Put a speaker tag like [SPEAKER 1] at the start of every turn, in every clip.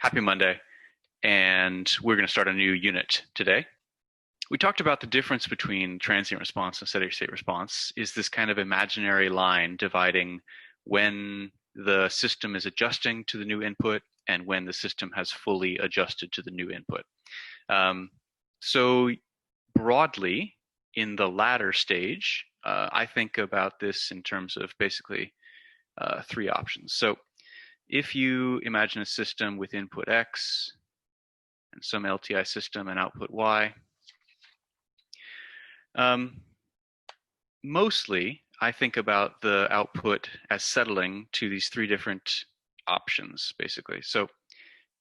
[SPEAKER 1] Happy Monday, and we're going to start a new unit today. We talked about the difference between transient response and steady state response is this kind of imaginary line dividing when the system is adjusting to the new input and when the system has fully adjusted to the new input. So broadly, in the latter stage, I think about this in terms of basically three options. So if you imagine a system with input X and some LTI system and output Y, mostly I think about the output as settling to these three different options, basically. So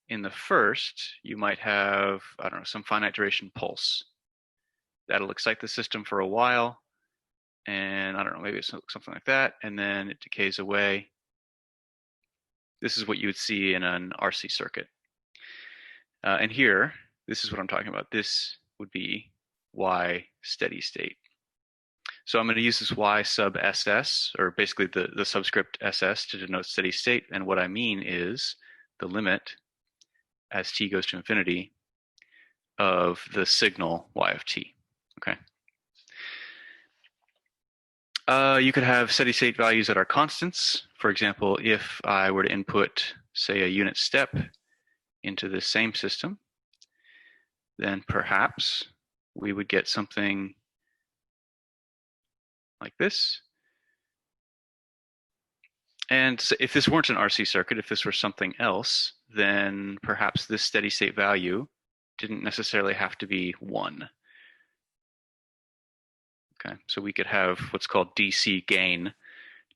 [SPEAKER 1] in the first, you might have, I don't know, some finite duration pulse. That'll excite the system for a while, and I don't know, maybe it's something like that, and then it decays away. This is what you would see in an RC circuit. And here, this is what I'm talking about. This would be Y steady state. So I'm going to use this Y sub SS, or basically the subscript SS, to denote steady state. And what I mean is the limit as t goes to infinity of the signal Y of t. Okay. You could have steady state values that are constants. For example, if I were to input, say, a unit step into this same system, then perhaps we would get something like this. And so if this weren't an RC circuit, if this were something else, then perhaps this steady state value didn't necessarily have to be 1. Okay, so we could have what's called DC gain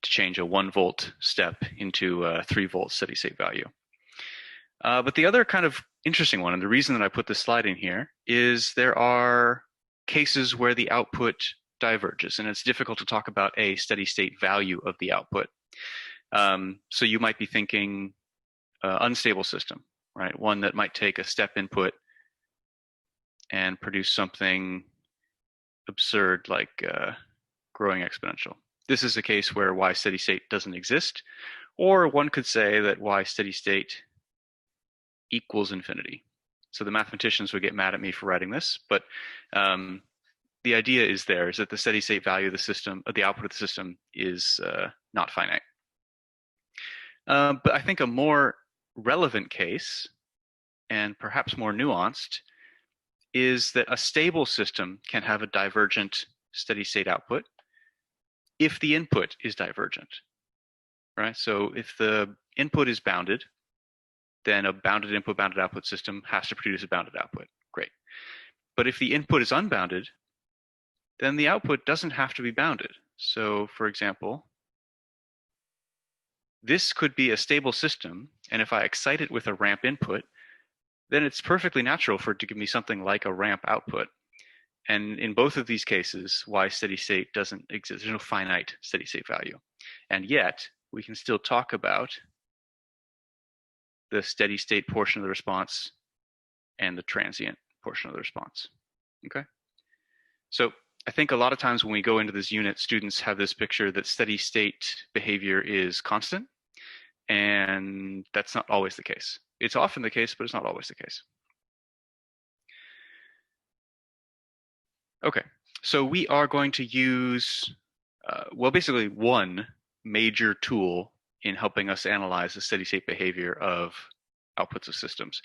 [SPEAKER 1] to change a 1 volt step into a 3 volt steady state value. But the other kind of interesting one, and the reason that I put this slide in here, is there are cases where the output diverges, and it's difficult to talk about a steady state value of the output. So you might be thinking unstable system, right? One that might take a step input and produce something absurd like growing exponential. This is a case where Y steady state doesn't exist, or one could say that Y steady state equals infinity. So the mathematicians would get mad at me for writing this, but the idea is that the steady state value of the system, of the output of the system, is not finite. But I think a more relevant case, and perhaps more nuanced, is that a stable system can have a divergent steady state output if the input is divergent, right? So if the input is bounded, then a bounded input, bounded output system has to produce a bounded output. Great. But if the input is unbounded, then the output doesn't have to be bounded. So for example, this could be a stable system, and if I excite it with a ramp input, then it's perfectly natural for it to give me something like a ramp output. And in both of these cases, Y steady state doesn't exist. There's no finite steady state value. And yet, we can still talk about the steady state portion of the response and the transient portion of the response. Okay? So I think a lot of times when we go into this unit, students have this picture that steady state behavior is constant, and that's not always the case. It's often the case, but it's not always the case. Okay, so we are going to use, well, basically one major tool in helping us analyze the steady state behavior of outputs of systems,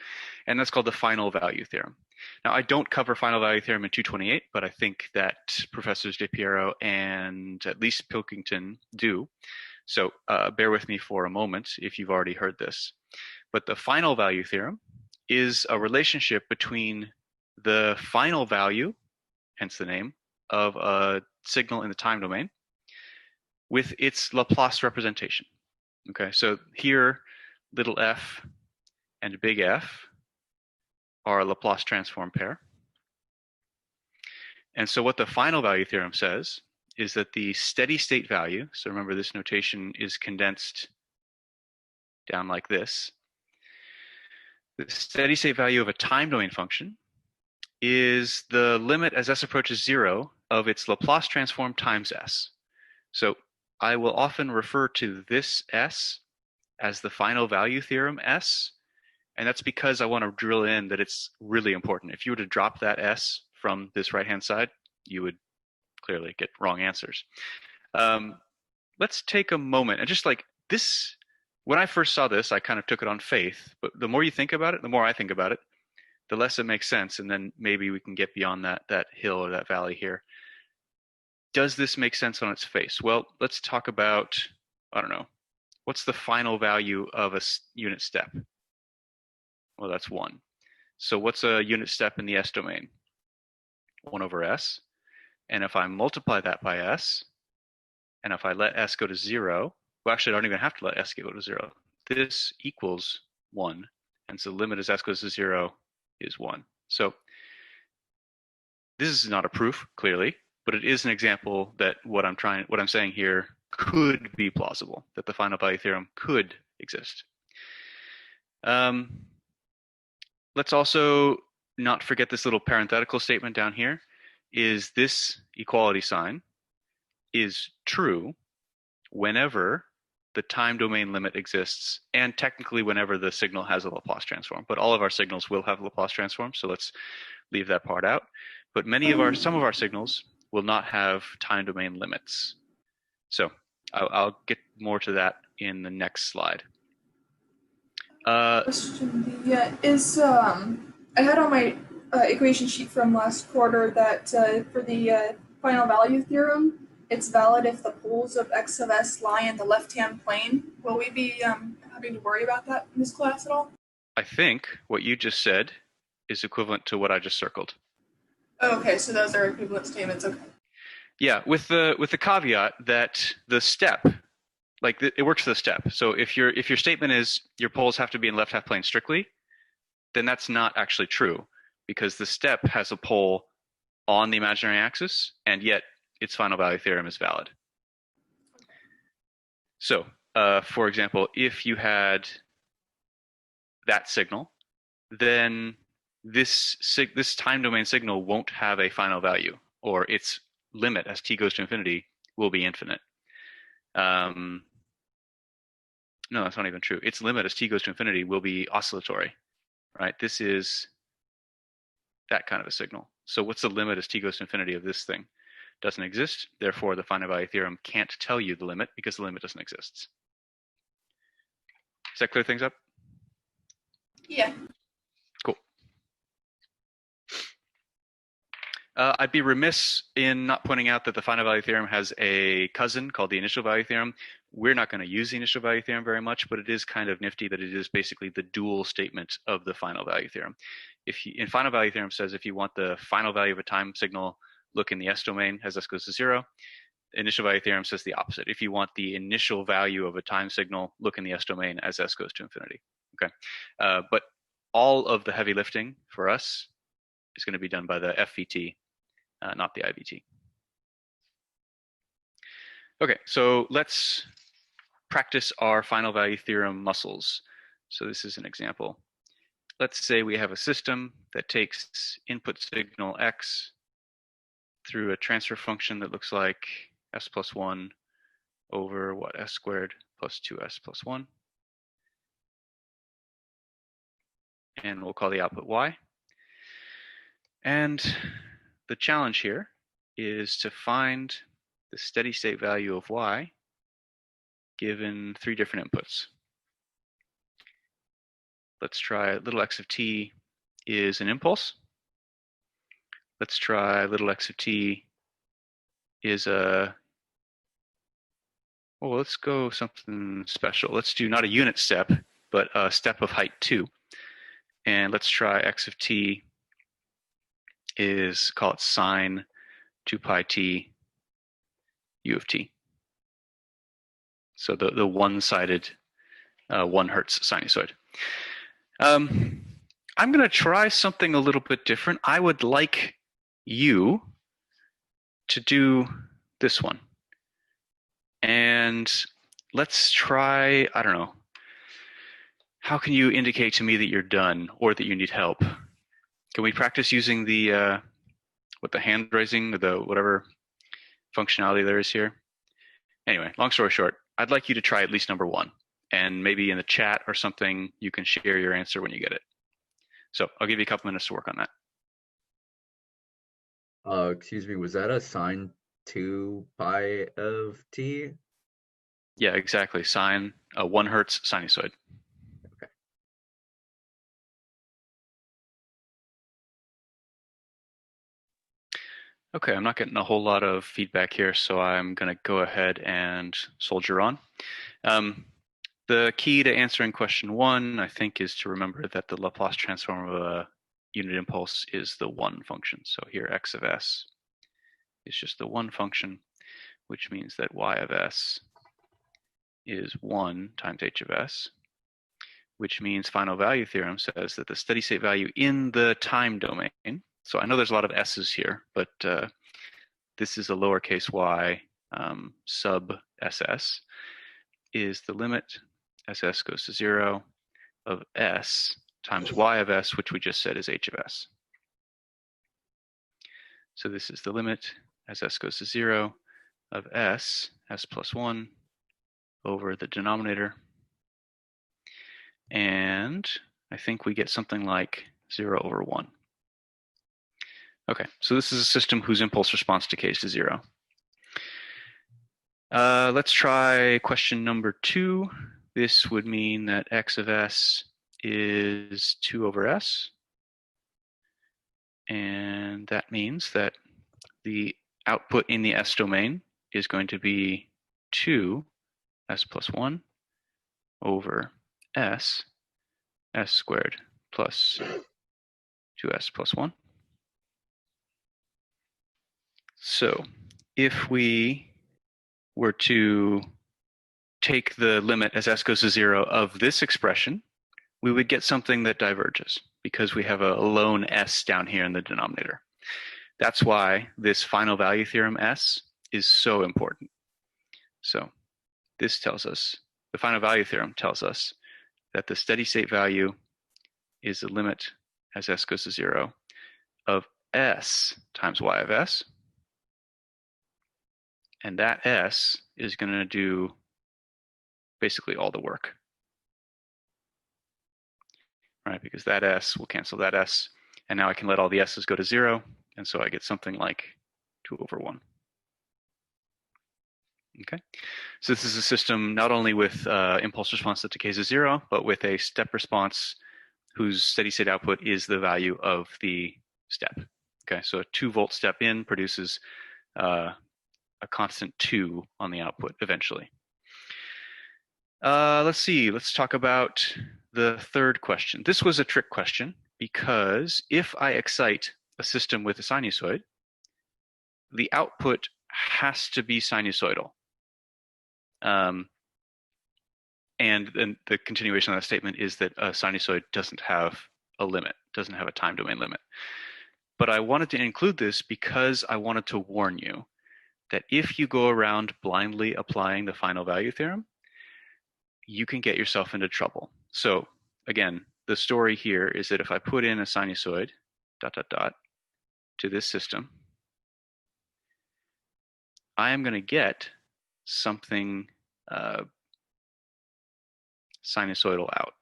[SPEAKER 1] and that's called the final value theorem. Now, I don't cover final value theorem in 228, but I think that Professors DePiero and at least Pilkington do. So bear with me for a moment if you've already heard this. But the final value theorem is a relationship between the final value, hence the name, of a signal in the time domain with its Laplace representation. Okay, so here, little f and big F are a Laplace transform pair. And so what the final value theorem says is that the steady state value, so remember this notation is condensed down like this, the steady state value of a time domain function is the limit as s approaches 0 of its Laplace transform times s. So I will often refer to this s as the final value theorem s, And that's because I want to drill in that it's really important. If you were to drop that S from this right-hand side, you would clearly get wrong answers. Let's take a moment and just like this, when I first saw this, I kind of took it on faith, but the more you think about it, the more I think about it, the less it makes sense. And then maybe we can get beyond that hill or that valley here. Does this make sense on its face? Well, let's talk about, I don't know, what's the final value of a unit step? Well, that's 1. So what's a unit step in the S domain? 1 over S. And if I multiply that by S, and if I let S go to 0, well, actually, I don't even have to let S go to 0. This equals 1. And so the limit as S goes to 0 is 1. So this is not a proof, clearly, but it is an example that what I'm saying here could be plausible, that the final value theorem could exist. Let's also not forget this little parenthetical statement down here. Is this equality sign is true whenever the time domain limit exists, and technically whenever the signal has a Laplace transform. But all of our signals will have Laplace transforms, so let's leave that part out. But some of our signals will not have time domain limits. So I'll get more to that in the next slide.
[SPEAKER 2] Question B, yeah, I had on my equation sheet from last quarter that for the final value theorem, it's valid if the poles of x of s lie in the left-hand plane. Will we be having to worry about that in this class at all?
[SPEAKER 1] I think what you just said is equivalent to what I just circled.
[SPEAKER 2] Oh, okay, so those are equivalent statements. Okay.
[SPEAKER 1] Yeah, with the caveat that the step, like it works for the step. So if your statement is your poles have to be in left half plane strictly, then that's not actually true, because the step has a pole on the imaginary axis, and yet its final value theorem is valid. So, for example, if you had that signal, then this time domain signal won't have a final value, or its limit as t goes to infinity will be infinite. No, that's not even true. Its limit as t goes to infinity will be oscillatory, right? This is that kind of a signal. So what's the limit as t goes to infinity of this thing? Doesn't exist. Therefore, the final value theorem can't tell you the limit because the limit doesn't exist. Does that clear things up?
[SPEAKER 2] Yeah.
[SPEAKER 1] Cool. I'd be remiss in not pointing out that the final value theorem has a cousin called the initial value theorem. We're not going to use the initial value theorem very much, but it is kind of nifty that it is basically the dual statement of the final value theorem. In final value theorem says if you want the final value of a time signal, look in the S domain as S goes to 0. Initial value theorem says the opposite. If you want the initial value of a time signal, look in the S domain as S goes to infinity. Okay, but all of the heavy lifting for us is going to be done by the FVT, not the IVT. Okay, so let's practice our final value theorem muscles. So this is an example. Let's say we have a system that takes input signal x through a transfer function that looks like s plus 1 over what, s squared plus 2s plus 1. And we'll call the output y. And the challenge here is to find the steady state value of y given 3 different inputs. Let's try little x of t is an impulse. Let's try little x of t is a, well, let's go something special. Let's do not a unit step, but a step of height 2. And let's try x of t is, call it sine 2 pi t u of t. So the one-sided 1 hertz sinusoid. I'm going to try something a little bit different. I would like you to do this one. And let's try, I don't know, how can you indicate to me that you're done or that you need help? Can we practice using the, with the hand raising, the whatever functionality there is here? Anyway, long story short, I'd like you to try at least number 1. and maybe in the chat or something, you can share your answer when you get it. So I'll give you a couple minutes to work on that.
[SPEAKER 3] Excuse me, was that a sine 2 pi of t?
[SPEAKER 1] Yeah, exactly. Sine a 1 hertz sinusoid.
[SPEAKER 3] Okay.
[SPEAKER 1] Okay, I'm not getting a whole lot of feedback here, so I'm going to go ahead and soldier on. The key to answering question 1, I think, is to remember that the Laplace transform of a unit impulse is the 1 function. So here x of s is just the 1 function, which means that y of s is 1 times h of s, which means final value theorem says that the steady state value in the time domain, so I know there's a lot of s's here, but this is a lowercase y sub ss, is the limit ss goes to 0 of s times y of s, which we just said is h of s. So this is the limit as s goes to 0 of s plus 1 over the denominator. And I think we get something like 0 over 1. Okay, so this is a system whose impulse response decays to 0. Let's try question number 2. This would mean that x of s is 2 over s. And that means that the output in the s domain is going to be 2 s plus 1 over s squared plus 2s plus 1. So if we were to take the limit as s goes to 0 of this expression, we would get something that diverges because we have a lone s down here in the denominator. That's why this final value theorem s is so important. So this tells us, the final value theorem tells us that the steady state value is the limit as s goes to 0 of s times y of s. And that s is going to do basically all the work, right? Because that s will cancel that s, and now I can let all the s's go to 0, and so I get something like 2 over 1. Okay, so this is a system not only with impulse response that decays to 0, but with a step response whose steady state output is the value of the step. Okay, so a 2-volt step in produces a constant 2 on the output eventually. Let's see, let's talk about the third question. This was a trick question because if I excite a system with a sinusoid, the output has to be sinusoidal. And then the continuation of that statement is that a sinusoid doesn't have a limit, doesn't have a time domain limit. But I wanted to include this because I wanted to warn you that if you go around blindly applying the final value theorem, you can get yourself into trouble. So again, the story here is that if I put in a sinusoid, ... to this system, I am going to get something sinusoidal out.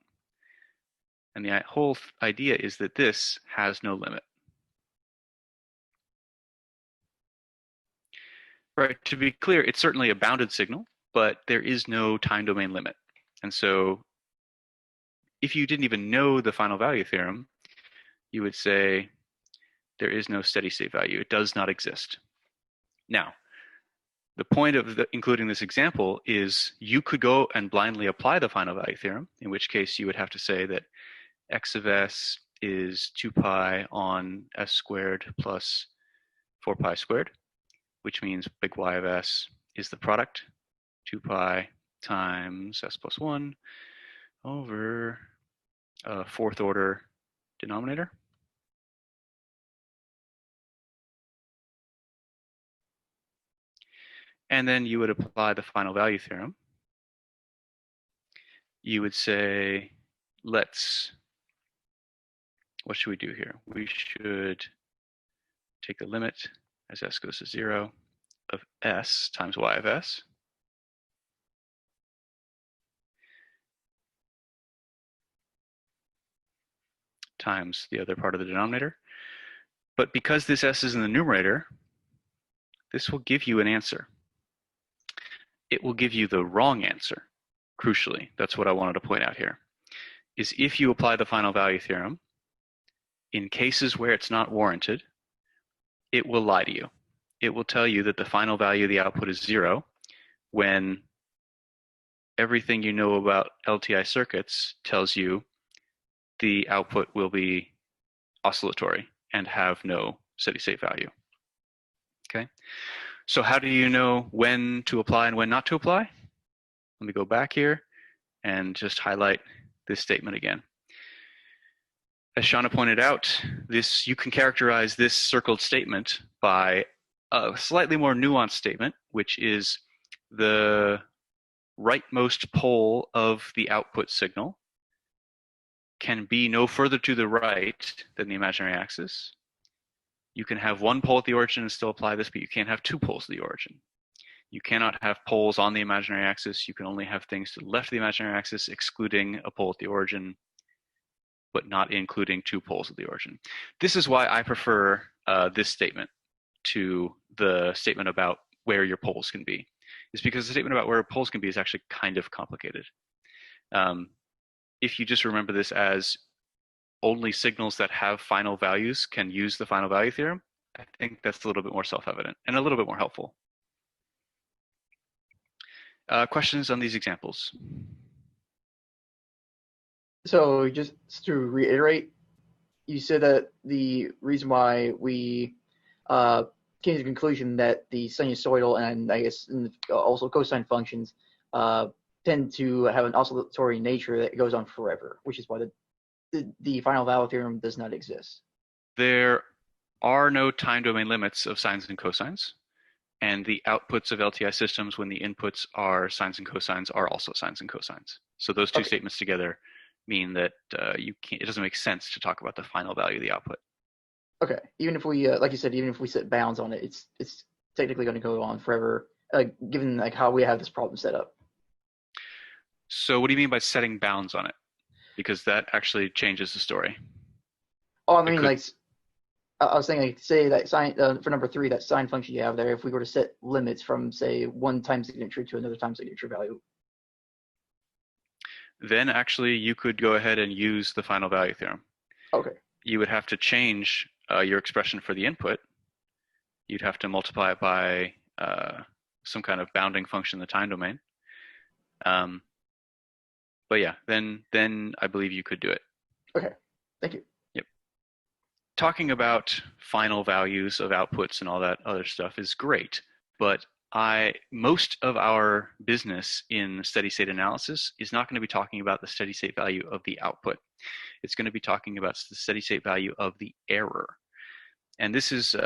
[SPEAKER 1] And the whole idea is that this has no limit. Right, to be clear, it's certainly a bounded signal, but there is no time domain limit. And so if you didn't even know the final value theorem, you would say there is no steady state value. It does not exist. Now, the point of including this example is you could go and blindly apply the final value theorem, in which case you would have to say that x of s is 2 pi on s squared plus 4 pi squared, which means big Y of s is the product, 2 pi times s plus 1 over a 4th order denominator. And then you would apply the final value theorem. You would say, what should we do here? We should take the limit as s goes to 0 of s times y of s. times the other part of the denominator. But because this s is in the numerator, this will give you an answer. It will give you the wrong answer, crucially. That's what I wanted to point out here, is if you apply the final value theorem, in cases where it's not warranted, it will lie to you. It will tell you that the final value of the output is 0 when everything you know about LTI circuits tells you the output will be oscillatory and have no steady state value. Okay, so how do you know when to apply and when not to apply? Let me go back here and just highlight this statement again. As Shauna pointed out, you can characterize this circled statement by a slightly more nuanced statement, which is the rightmost pole of the output signal can be no further to the right than the imaginary axis. You can have one pole at the origin and still apply this, but you can't have two poles at the origin. You cannot have poles on the imaginary axis. You can only have things to the left of the imaginary axis, excluding a pole at the origin, but not including two poles at the origin. This is why I prefer this statement to the statement about where your poles can be, is because the statement about where poles can be is actually kind of complicated. If you just remember this as only signals that have final values can use the final value theorem, I think that's a little bit more self-evident and a little bit more helpful. Questions on these examples?
[SPEAKER 4] So just to reiterate, you said that the reason why we came to the conclusion that the sinusoidal and I guess also cosine functions tend to have an oscillatory nature that goes on forever, which is why the final value theorem does not exist.
[SPEAKER 1] There are no time domain limits of sines and cosines, and the outputs of LTI systems when the inputs are sines and cosines are also sines and cosines. So those two statements together mean that it doesn't make sense to talk about the final value of the output.
[SPEAKER 4] Okay, even if we, like you said, even if we set bounds on it, it's technically going to go on forever, given like how we have this problem set up.
[SPEAKER 1] So what do you mean by setting bounds on it? Because that actually changes the story.
[SPEAKER 4] Oh, I mean, like, I was saying, like, say that sine for number 3, that sine function you have there, if we were to set limits from, say, one time signature to another time signature value.
[SPEAKER 1] Then actually you could go ahead and use the final value theorem.
[SPEAKER 4] Okay.
[SPEAKER 1] You would have to change your expression for the input. You'd have to multiply it by some kind of bounding function in the time domain. But yeah, then I believe you could do it.
[SPEAKER 4] Okay, thank you.
[SPEAKER 1] Yep. Talking about final values of outputs and all that other stuff is great, but most of our business in steady state analysis is not going to be talking about the steady state value of the output. It's going to be talking about the steady state value of the error. And this is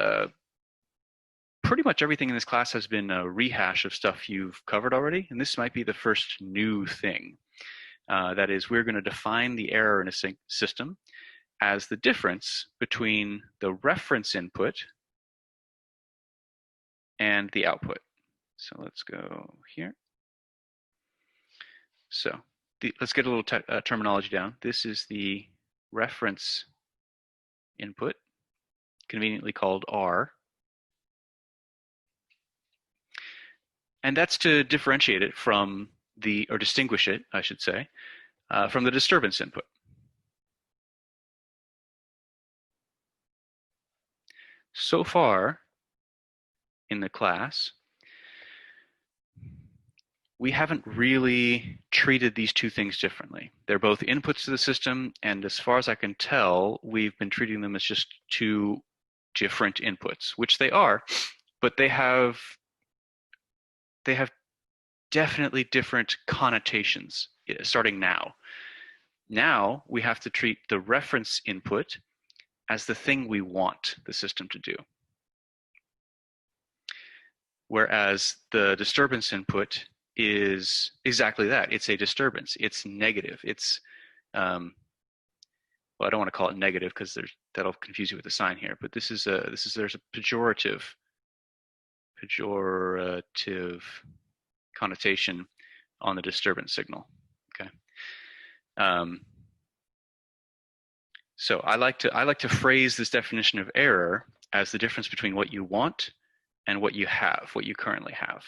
[SPEAKER 1] pretty much everything in this class has been a rehash of stuff you've covered already, and this might be the first new thing. That is, we're going to define the error in a system as the difference between the reference input and the output. So let's go here. So let's get a little terminology down. This is the reference input, conveniently called R. And that's to differentiate it from or distinguish it, I should say, from the disturbance input. So far in the class, we haven't really treated these two things differently. They're both inputs to the system, and as far as I can tell, we've been treating them as just two different inputs, which they are, but they have definitely different connotations starting now. Now we have to treat the reference input as the thing we want the system to do. Whereas the disturbance input is exactly that. It's a disturbance. It's negative. It's, well, I don't want to call it negative because that'll confuse you with the sign here, but there's a pejorative connotation on the disturbance signal. Okay. So I like to phrase this definition of error as the difference between what you want and what you have, what you currently have.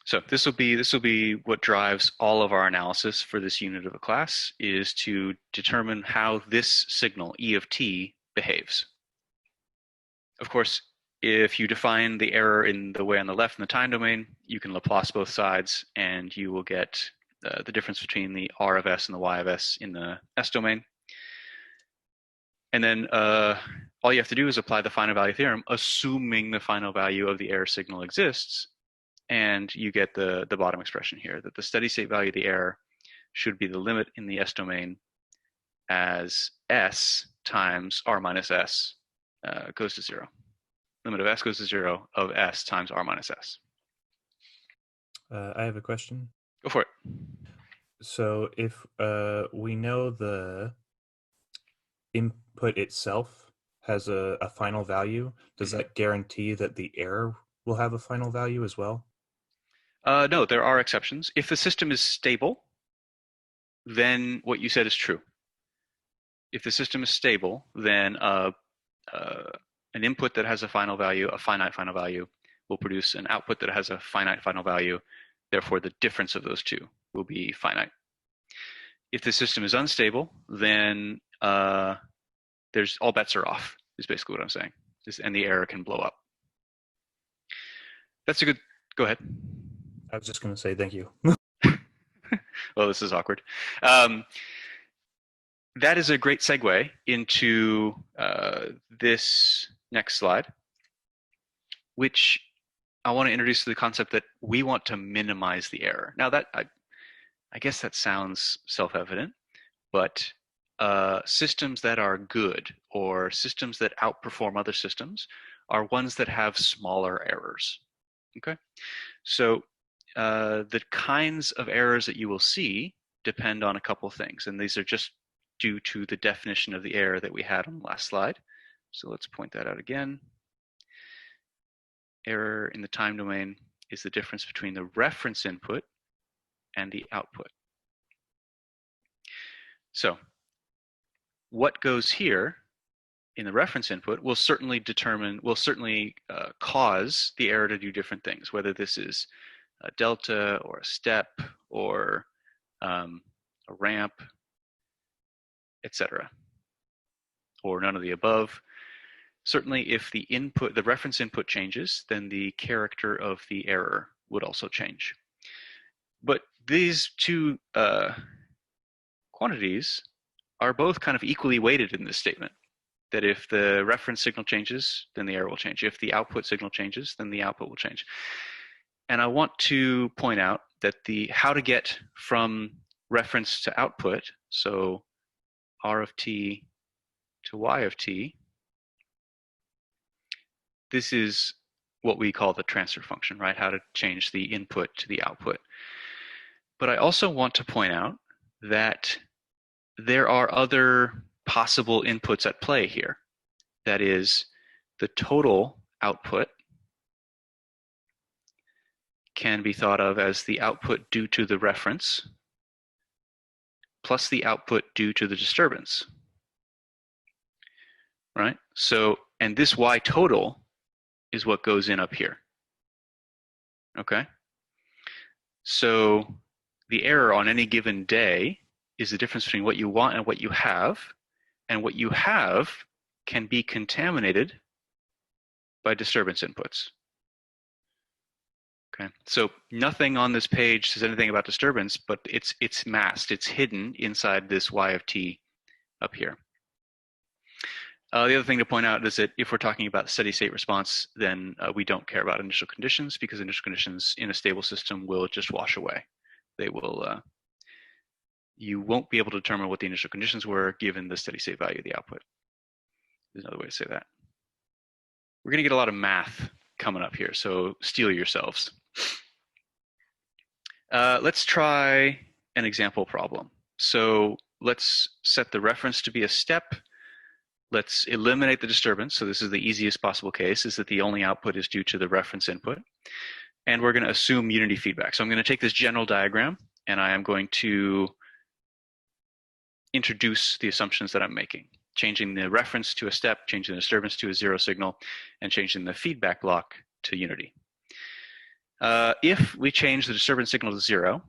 [SPEAKER 1] So this will be what drives all of our analysis for this unit of a class, is to determine how this signal, E of t, behaves. Of course, if you define the error in the way on the left in the time domain, you can Laplace both sides, and you will get the difference between the R of s and the Y of s in the S domain. And then all you have to do is apply the final value theorem, assuming the final value of the error signal exists, and you get the bottom expression here, that the steady state value of the error should be the limit in the S domain as S times R minus S goes to 0. Limit of S goes to 0 of S times R minus S.
[SPEAKER 5] I have a question.
[SPEAKER 1] Go for it.
[SPEAKER 5] So if we know the input itself has a final value, does that guarantee that the error will have a final value as well?
[SPEAKER 1] No, there are exceptions. If the system is stable, then what you said is true. If the system is stable, then an input that has a final value, a finite final value, will produce an output that has a finite final value. Therefore, the difference of those two will be finite. If the system is unstable, then there's all bets are off, is basically what I'm saying. And the error can blow up. That's a good, go ahead.
[SPEAKER 5] I was just going to say thank you.
[SPEAKER 1] Well, this is awkward. That is a great segue into this next slide, which I want to introduce the concept that we want to minimize the error. Now that I guess that sounds self-evident, but systems that are good or systems that outperform other systems are ones that have smaller errors. Okay, so the kinds of errors that you will see depend on a couple things, and these are just due to the definition of the error that we had on the last slide. So let's point that out again. Error in the time domain is the difference between the reference input and the output. So what goes here in the reference input will certainly cause the error to do different things, whether this is a delta or a step or a ramp, etc., or none of the above. Certainly, if the reference input changes, then the character of the error would also change. But these two quantities are both kind of equally weighted in this statement, that if the reference signal changes, then the error will change. If the output signal changes, then the output will change. And I want to point out that how to get from reference to output, so R of t to Y of t, this is what we call the transfer function, right? How to change the input to the output. But I also want to point out that there are other possible inputs at play here. That is, the total output can be thought of as the output due to the reference plus the output due to the disturbance, right? So, and this Y total is what goes in up here, okay? So the error on any given day is the difference between what you want and what you have can be contaminated by disturbance inputs. Okay, so nothing on this page says anything about disturbance, but it's masked, it's hidden inside this Y of t up here. The other thing to point out is that if we're talking about steady state response, then we don't care about initial conditions, because initial conditions in a stable system will just wash away. They will, you won't be able to determine what the initial conditions were given the steady state value of the output. There's another way to say that. We're gonna get a lot of math coming up here, so steel yourselves. Let's try an example problem. So let's set the reference to be a step. Let's eliminate the disturbance. So this is the easiest possible case, is that the only output is due to the reference input. And we're going to assume unity feedback. So I'm going to take this general diagram, and I am going to introduce the assumptions that I'm making, changing the reference to a step, changing the disturbance to a zero signal, and changing the feedback block to unity. If we change the disturbance signal to 0,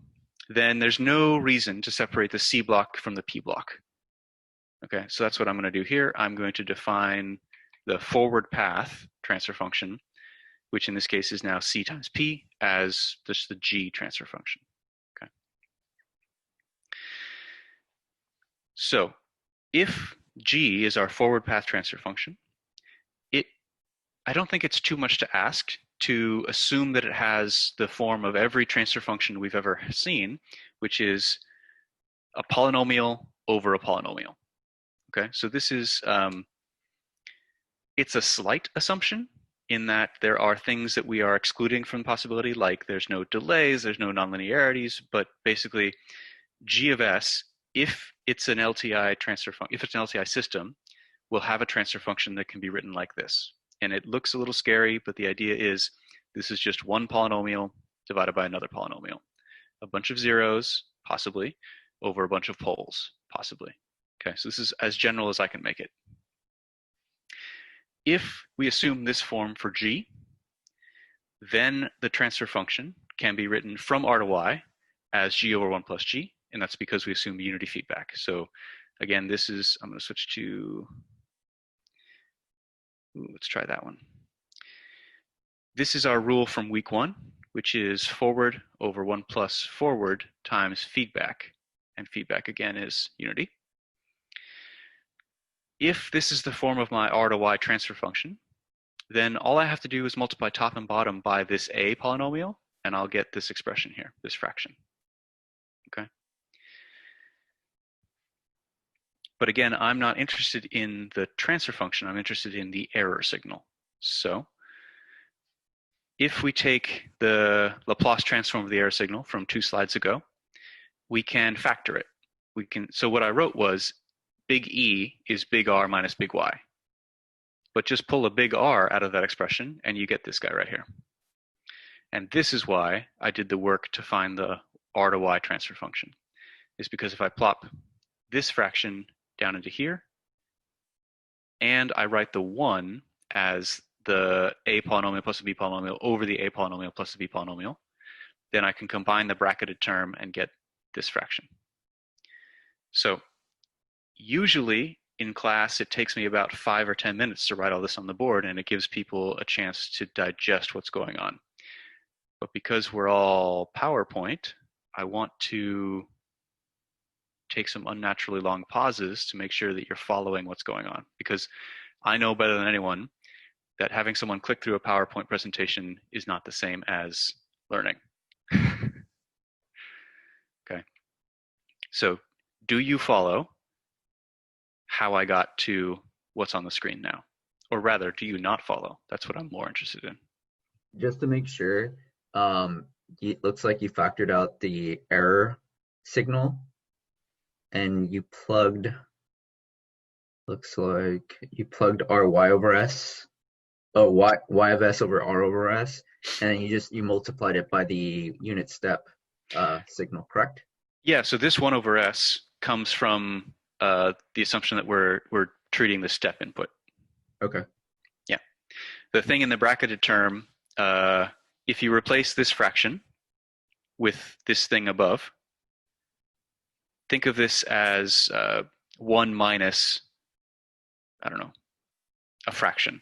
[SPEAKER 1] then there's no reason to separate the C block from the P block. Okay, so that's what I'm going to do here. I'm going to define the forward path transfer function, which in this case is now C times P, as just the G transfer function. Okay. So if G is our forward path transfer function, I don't think it's too much to ask to assume that it has the form of every transfer function we've ever seen, which is a polynomial over a polynomial. Okay, so this is, it's a slight assumption in that there are things that we are excluding from the possibility, like there's no delays, there's no nonlinearities, but basically G of S, if it's an LTI transfer function, if it's an LTI system, will have a transfer function that can be written like this. And it looks a little scary, but the idea is this is just one polynomial divided by another polynomial. A bunch of zeros, possibly, over a bunch of poles, possibly. Okay, so this is as general as I can make it. If we assume this form for G, then the transfer function can be written from R to Y as G over 1 plus G, and that's because we assume unity feedback. So again, this is, I'm going to switch to, let's try that one. This is our rule from week 1, which is forward over 1 plus forward times feedback. And feedback, again, is unity. If this is the form of my R to Y transfer function, then all I have to do is multiply top and bottom by this A polynomial, and I'll get this expression here, this fraction. Okay. But again, I'm not interested in the transfer function. I'm interested in the error signal. So if we take the Laplace transform of the error signal from 2 slides ago, we can factor it. So what I wrote was big E is big R minus big Y. But just pull a big R out of that expression and you get this guy right here. And this is why I did the work to find the R to Y transfer function. Is because if I plop this fraction down into here, and I write the 1 as the A polynomial plus the B polynomial over the A polynomial plus the B polynomial, then I can combine the bracketed term and get this fraction. So usually in class, it takes me about 5 or 10 minutes to write all this on the board, and it gives people a chance to digest what's going on. But because we're all PowerPoint, I want to take some unnaturally long pauses to make sure that you're following what's going on. Because I know better than anyone that having someone click through a PowerPoint presentation is not the same as learning. Okay. So do you follow how I got to what's on the screen now? Or rather, do you not follow? That's what I'm more interested in.
[SPEAKER 3] Just to make sure, it looks like you factored out the error signal and you plugged, looks like you plugged RY over S, Y of S over R over S, and you multiplied it by the unit step signal, correct?
[SPEAKER 1] Yeah, so this 1 over S comes from the assumption that we're treating the step input.
[SPEAKER 3] Okay.
[SPEAKER 1] Yeah. The thing in the bracketed term, if you replace this fraction with this thing above, think of this as 1 minus, I don't know, a fraction.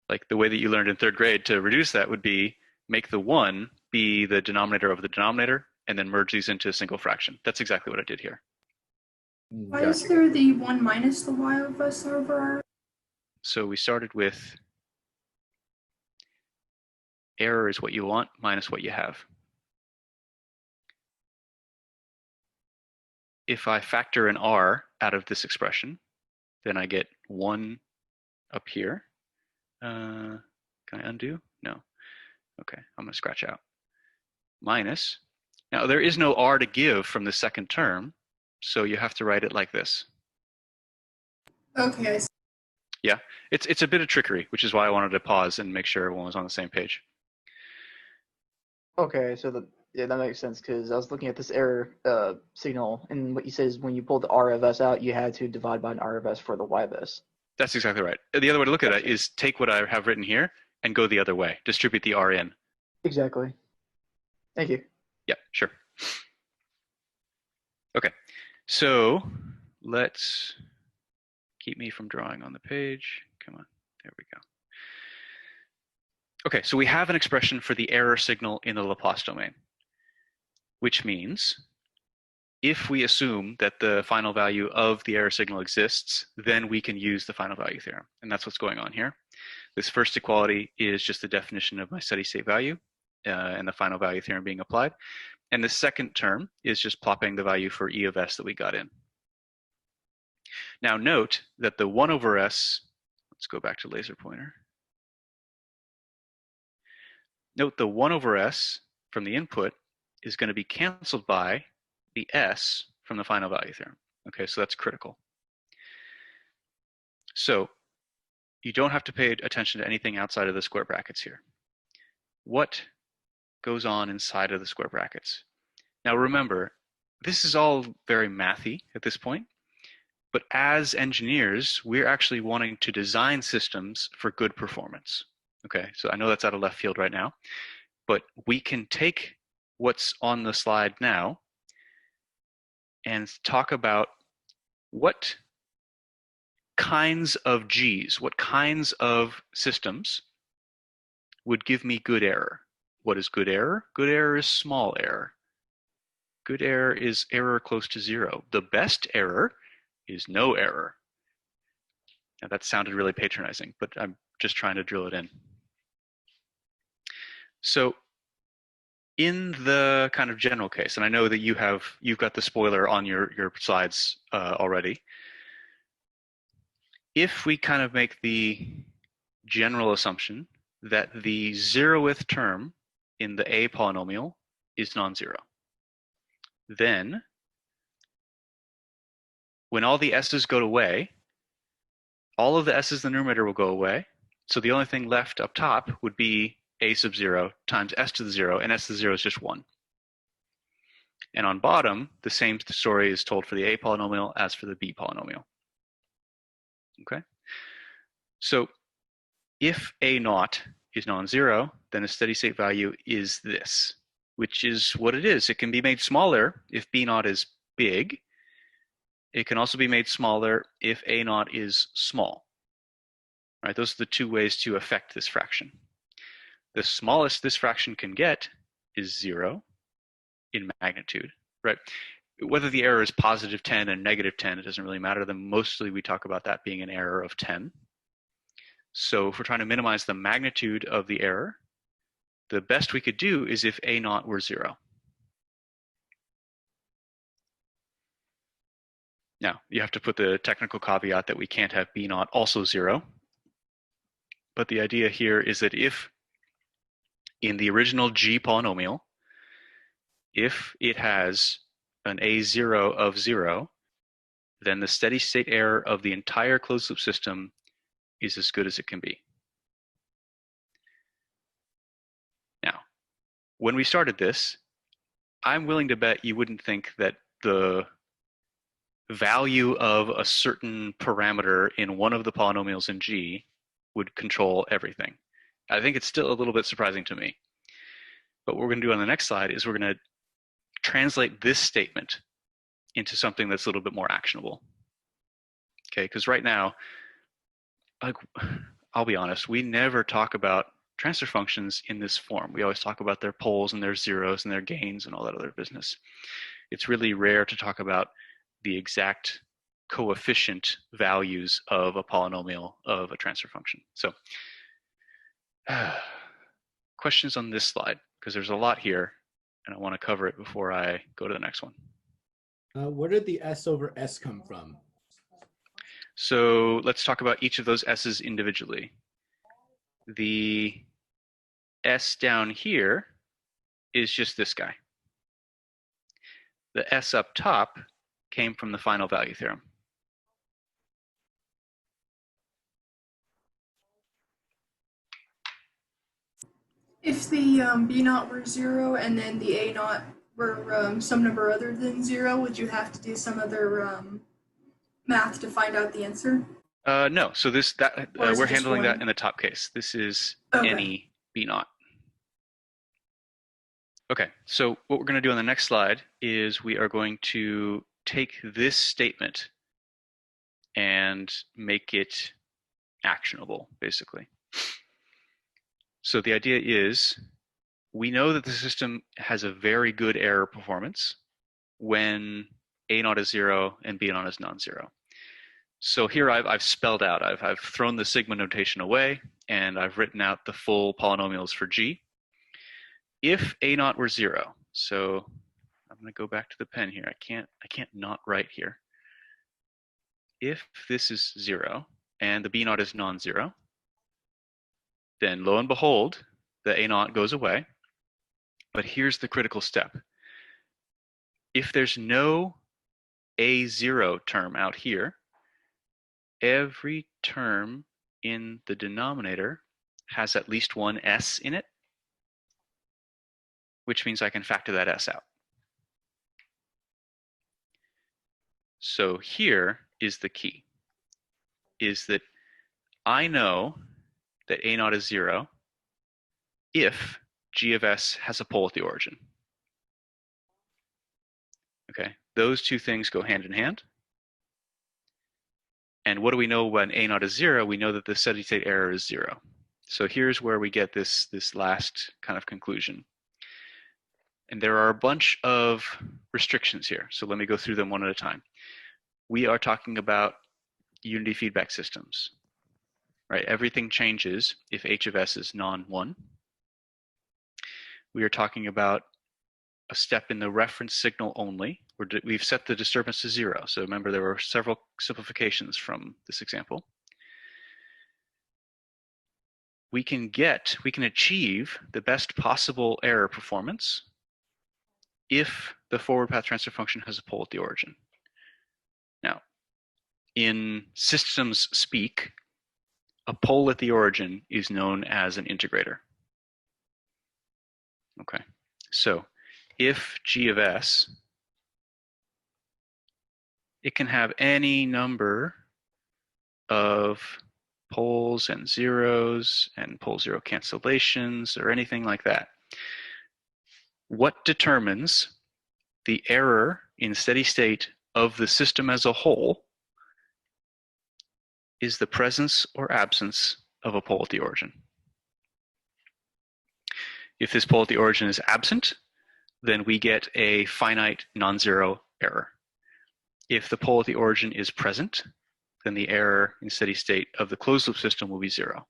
[SPEAKER 1] Like the way that you learned in 3rd grade to reduce that would be make the 1 be the denominator of the denominator and then merge these into a single fraction. That's exactly what I did here.
[SPEAKER 2] Why is there the 1 minus the Y of S over R?
[SPEAKER 1] So we started with error is what you want minus what you have. If I factor an R out of this expression, then I get 1 up here. Can I undo? No. Okay, I'm going to scratch out. Minus. Now, there is no R to give from the second term, so you have to write it like this.
[SPEAKER 2] Okay, I see.
[SPEAKER 1] Yeah, it's a bit of trickery, which is why I wanted to pause and make sure everyone was on the same page.
[SPEAKER 4] Okay, so Yeah, that makes sense because I was looking at this error signal, and what you said is when you pulled the R of S out, you had to divide by an R of S for the Y of S.
[SPEAKER 1] That's exactly right. The other way to look at it
[SPEAKER 4] Gotcha.
[SPEAKER 1] is take what I have written here and go the other way. Distribute the R in.
[SPEAKER 4] Exactly. Thank you.
[SPEAKER 1] Yeah, sure. Okay, so let's keep me from drawing on the page. Come on, there we go. Okay, so we have an expression for the error signal in the Laplace domain, which means if we assume that the final value of the error signal exists, then we can use the final value theorem. And that's what's going on here. This first equality is just the definition of my steady state value and the final value theorem being applied. And the second term is just plopping the value for E of S that we got in. Now note that the 1 over S, let's go back to laser pointer. Note the 1 over S from the input is going to be canceled by the S from the final value theorem. Okay, so that's critical. So you don't have to pay attention to anything outside of the square brackets here. What goes on inside of the square brackets? Now remember, this is all very mathy at this point, but as engineers, we're actually wanting to design systems for good performance. Okay, so I know that's out of left field right now, but we can take what's on the slide now and talk about what kinds of G's, what kinds of systems would give me good error. What is good error? Good error is small error. Good error is error close to 0. The best error is no error. Now that sounded really patronizing, but I'm just trying to drill it in. So in the kind of general case, and I know that you've got the spoiler on your slides already. If we kind of make the general assumption that the 0th term in the A polynomial is non-zero, then when all the S's go away, all of the S's in the numerator will go away. So the only thing left up top would be A sub 0 times S to the 0, and S to the 0 is just 1. And on bottom, the same story is told for the A polynomial as for the B polynomial. Okay? So if A naught is non-zero, then a steady state value is this, which is what it is. It can be made smaller if B naught is big. It can also be made smaller if A naught is small. Right? Those are the two ways to affect this fraction. The smallest this fraction can get is 0 in magnitude, right? Whether the error is positive 10 and negative 10, it doesn't really matter. Then mostly we talk about that being an error of 10. So if we're trying to minimize the magnitude of the error, the best we could do is if A naught were 0. Now, you have to put the technical caveat that we can't have B naught also 0. But the idea here is that if in the original G polynomial, if it has an A0 of 0, then the steady state error of the entire closed loop system is as good as it can be. Now, when we started this, I'm willing to bet you wouldn't think that the value of a certain parameter in one of the polynomials in G would control everything. I think it's still a little bit surprising to me. But what we're going to do on the next slide is we're going to translate this statement into something that's a little bit more actionable. Okay, because right now, like, I'll be honest, we never talk about transfer functions in this form. We always talk about their poles and their zeros and their gains and all that other business. It's really rare to talk about the exact coefficient values of a polynomial of a transfer function. So, questions on this slide, because there's a lot here and I want to cover it before I go to the next one.
[SPEAKER 6] Where did the S over S come from?
[SPEAKER 1] So let's talk about each of those S's individually. The S down here is just this guy. The S up top came from the final value theorem.
[SPEAKER 2] If the B naught were 0 and then the A naught were some number other than 0, would you have to do some other math to find out the answer?
[SPEAKER 1] No, so
[SPEAKER 2] Or is
[SPEAKER 1] we're
[SPEAKER 2] it just
[SPEAKER 1] handling that
[SPEAKER 2] one?
[SPEAKER 1] in the top case. This is
[SPEAKER 2] Okay.
[SPEAKER 1] any B naught. Okay, so what we're going to do on the next slide is we are going to take this statement and make it actionable, basically. So the idea is we know that the system has a very good error performance when A naught is 0 and B naught is non-zero. So here I've spelled out, I've thrown the sigma notation away, and I've written out the full polynomials for G. If A naught were 0, so I'm going to go back to the pen here. I can't not write here. If this is 0 and the B naught is non-zero, then lo and behold, the A naught goes away. But here's the critical step. If there's no A0 term out here, every term in the denominator has at least one S in it, which means I can factor that S out. So here is the key, is that I know that A naught is 0 if G of S has a pole at the origin. Okay, those two things go hand in hand. And what do we know when A naught is 0? We know that the steady state error is 0. So here's where we get this last kind of conclusion. And there are a bunch of restrictions here. So let me go through them one at a time. We are talking about unity feedback systems, right? Everything changes if H of S is non-1. We are talking about a step in the reference signal only. We've set the disturbance to 0. So remember, there were several simplifications from this example. We can achieve the best possible error performance if the forward path transfer function has a pole at the origin. Now, in systems speak, a pole at the origin is known as an integrator. Okay, so if G of S, it can have any number of poles and zeros and pole zero cancellations or anything like that. What determines the error in steady state of the system as a whole is the presence or absence of a pole at the origin. If this pole at the origin is absent, then we get a finite non-zero error. If the pole at the origin is present, then the error in steady state of the closed loop system will be 0.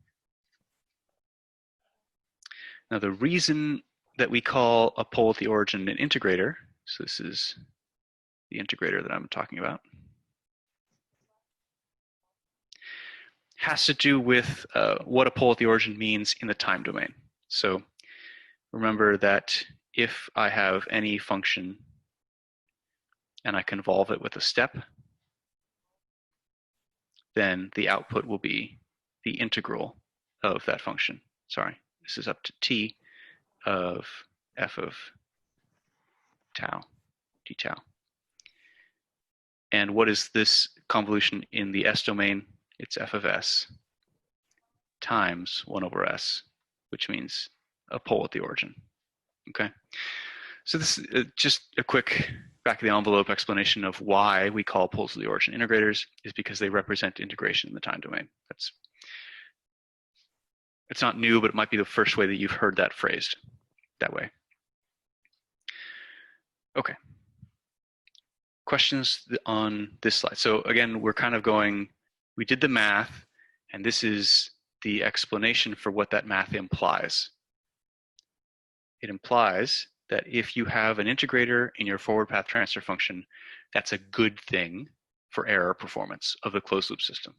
[SPEAKER 1] Now the reason that we call a pole at the origin an integrator, so this is the integrator that I'm talking about, has to do with what a pole at the origin means in the time domain. So remember that if I have any function and I convolve it with a step, then the output will be the integral of that function. Sorry, this is up to t of f of tau, d tau. And what is this convolution in the S domain? It's f of s times 1 over s, which means a pole at the origin. Okay, so this is just a quick back of the envelope explanation of why we call poles of the origin integrators, is because they represent integration in the time domain. It's not new, but it might be the first way that you've heard that phrased that way. Okay. Questions on this slide? So again, we're kind of going, we did the math, and this is the explanation for what that math implies. It implies that if you have an integrator in your forward path transfer function, that's a good thing for error performance of the closed loop system.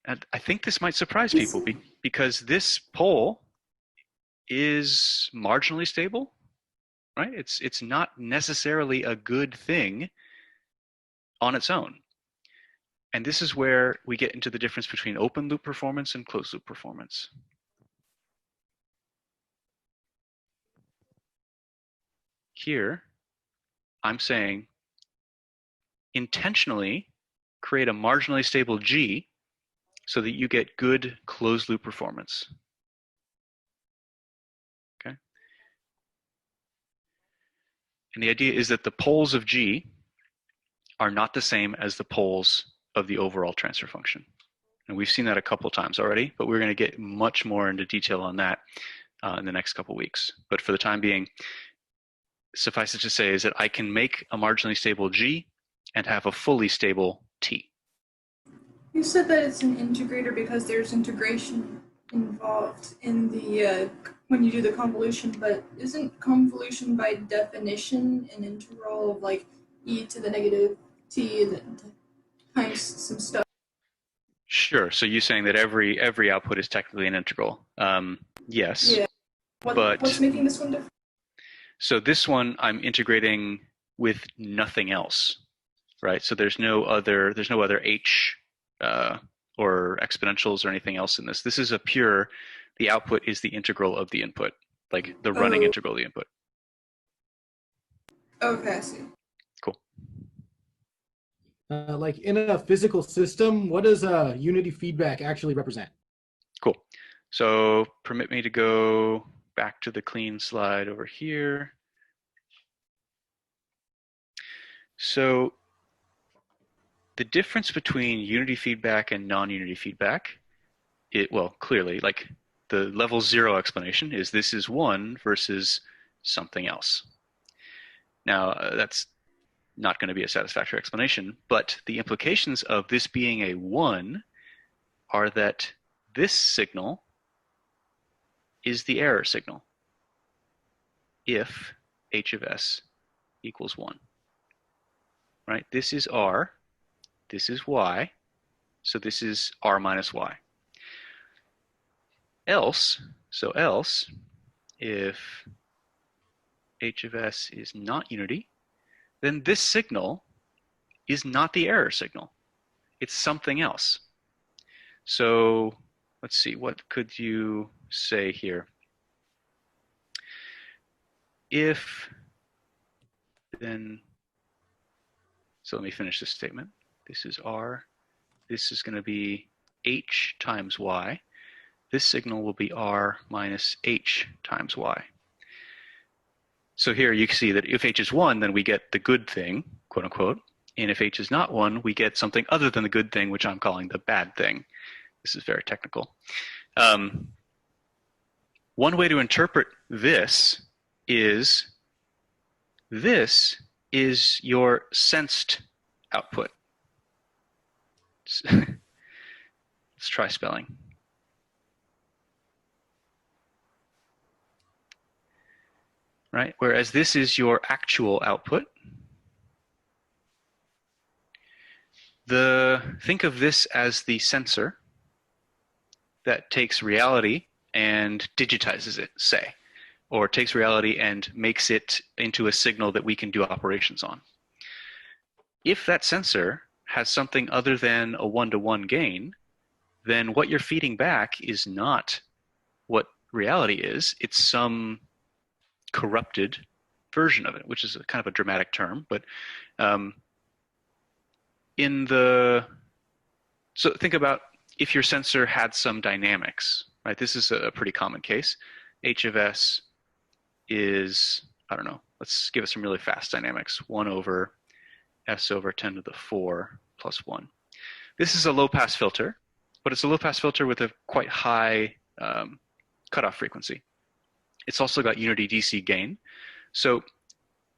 [SPEAKER 1] And I think this might surprise people because this pole is marginally stable, right? It's not necessarily a good thing on its own. And this is where we get into the difference between open loop performance and closed loop performance. here, I'm saying intentionally create a marginally stable G so that you get good closed loop performance. Okay. And the idea is that the poles of G are not the same as the poles of the overall transfer function. And we've seen that a couple times already, but we're going to get much more into detail on that in the next couple weeks. But for the time being, suffice it to say is that I can make a marginally stable G and have a fully stable T.
[SPEAKER 2] You said that it's an integrator because there's integration involved in the when you do the convolution, but isn't convolution by definition an integral of like e to the negative t times some stuff?
[SPEAKER 1] Sure. So you're saying that every output is technically an integral. Yes.
[SPEAKER 2] Yeah.
[SPEAKER 1] But
[SPEAKER 2] What's making this one different?
[SPEAKER 1] so this one I'm integrating with nothing else, right? So there's no other h or exponentials or anything else in this. This is a pure, the output is the integral of the input, like the running integral of the input.
[SPEAKER 2] Okay, I see.
[SPEAKER 1] Cool.
[SPEAKER 6] Like in a physical system, what does unity feedback actually represent?
[SPEAKER 1] Cool. So permit me to go back to the clean slide over here. So the difference between unity feedback and non-unity feedback, well, clearly, like the level 0 explanation is this is 1 versus something else. Now, that's not going to be a satisfactory explanation, but the implications of this being a 1 are that this signal is the error signal if h of s equals 1. Right? This is r, this is y, so this is r minus y. Else, if h of s is not unity, then this signal is not the error signal. It's something else. So let's see, what could you say here? If then, so let me finish this statement. This is r. This is going to be h times y. This signal will be r minus h times y. So here you can see that if h is 1, then we get the good thing, quote unquote. And if h is not 1, we get something other than the good thing, which I'm calling the bad thing. This is very technical. One way to interpret this is your sensed output. Let's try spelling. Right? Whereas this is your actual output. Think of this as the sensor that takes reality and digitizes it, say, or takes reality and makes it into a signal that we can do operations on. If that sensor has something other than a one-to-one gain, then what you're feeding back is not what reality is. It's some corrupted version of it, which is kind of a dramatic term, but so think about if your sensor had some dynamics, right? This is a pretty common case. H of s is, I don't know, let's give it some really fast dynamics. 1 over s over 10 to the 4 plus 1. This is a low-pass filter, but it's a low-pass filter with a quite high cutoff frequency. It's also got unity DC gain. So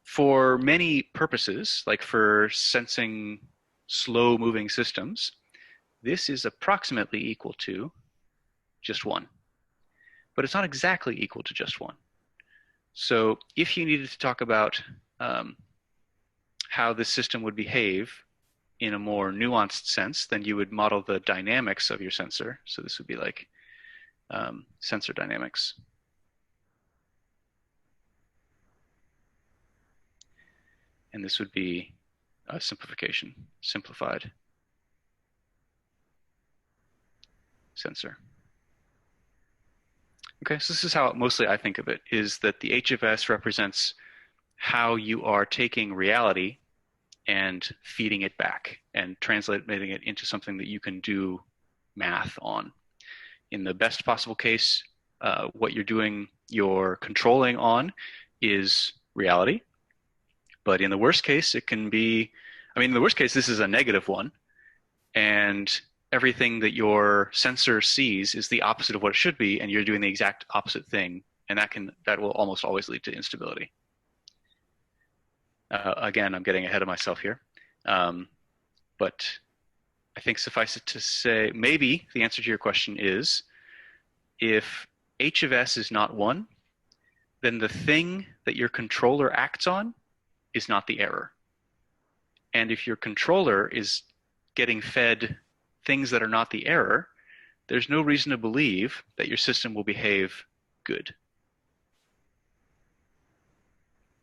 [SPEAKER 1] for many purposes, like for sensing slow-moving systems, this is approximately equal to just 1. But it's not exactly equal to just 1. So if you needed to talk about how the system would behave in a more nuanced sense, then you would model the dynamics of your sensor. So this would be like sensor dynamics. And this would be a simplification, simplified sensor. Okay, so this is how mostly I think of it, is that the h of s represents how you are taking reality and feeding it back and translating it into something that you can do math on. In the best possible case, what you're controlling on is reality. But in the worst case, it can be, in the worst case, this is a negative one, and everything that your sensor sees is the opposite of what it should be, and you're doing the exact opposite thing, and that will almost always lead to instability. Again, I'm getting ahead of myself here, but I think suffice it to say, maybe the answer to your question is, if h of s is not 1, then the thing that your controller acts on is not the error. And if your controller is getting fed things that are not the error, there's no reason to believe that your system will behave good.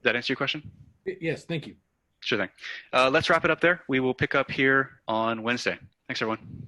[SPEAKER 1] Does that answer your question?
[SPEAKER 6] Yes, thank you.
[SPEAKER 1] Sure thing. Let's wrap it up there. We will pick up here on Wednesday. Thanks, everyone.